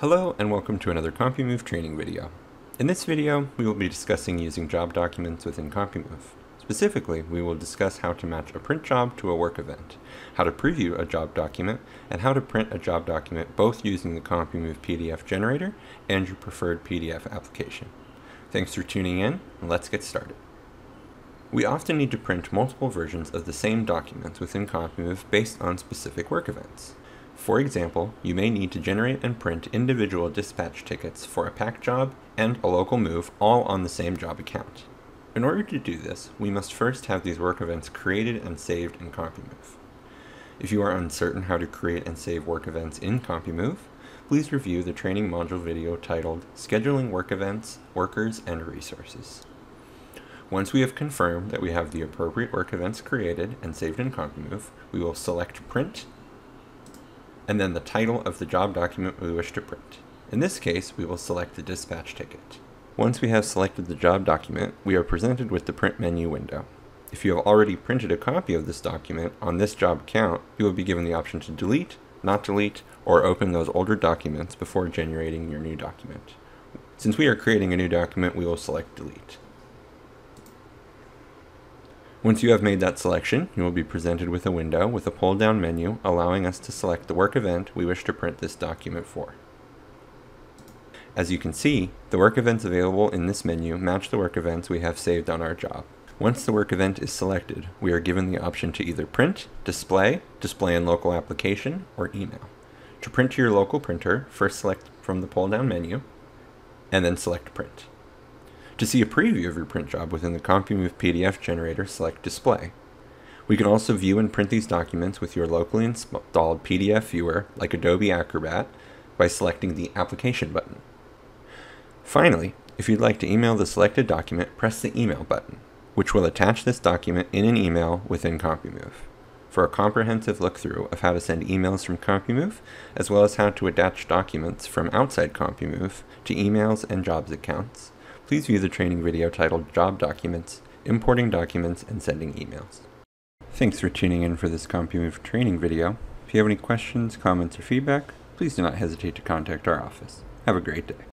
Hello and welcome to another CompuMove training video. In this video, we will be discussing using job documents within CompuMove. Specifically, we will discuss how to match a print job to a work event, how to preview a job document, and how to print a job document both using the CompuMove PDF generator and your preferred PDF application. Thanks for tuning in, and let's get started. We often need to print multiple versions of the same documents within CompuMove based on specific work events. For example, you may need to generate and print individual dispatch tickets for a PAC job and a local move all on the same job account. In order to do this, we must first have these work events created and saved in CompuMove. If you are uncertain how to create and save work events in CompuMove, please review the training module video titled Scheduling Work Events, Workers, and Resources. Once we have confirmed that we have the appropriate work events created and saved in CompuMove, we will select Print, and then the title of the job document we wish to print. In this case, we will select the dispatch ticket. Once we have selected the job document, we are presented with the print menu window. If you have already printed a copy of this document on this job account, you will be given the option to delete, not delete, or open those older documents before generating your new document. Since we are creating a new document, we will select delete. Once you have made that selection, you will be presented with a window with a pull-down menu allowing us to select the work event we wish to print this document for. As you can see, the work events available in this menu match the work events we have saved on our job. Once the work event is selected, we are given the option to either print, display in local application, or email. To print to your local printer, first select from the pull-down menu, and then select Print. To see a preview of your print job within the CompuMove PDF generator, select Display. We can also view and print these documents with your locally installed PDF viewer like Adobe Acrobat by selecting the Application button. Finally, if you'd like to email the selected document, press the Email button, which will attach this document in an email within CompuMove. For a comprehensive look-through of how to send emails from CompuMove, as well as how to attach documents from outside CompuMove to emails and jobs accounts, please view the training video titled Job Documents, Importing Documents, and Sending Emails. Thanks for tuning in for this CompuMove training video. If you have any questions, comments, or feedback, please do not hesitate to contact our office. Have a great day.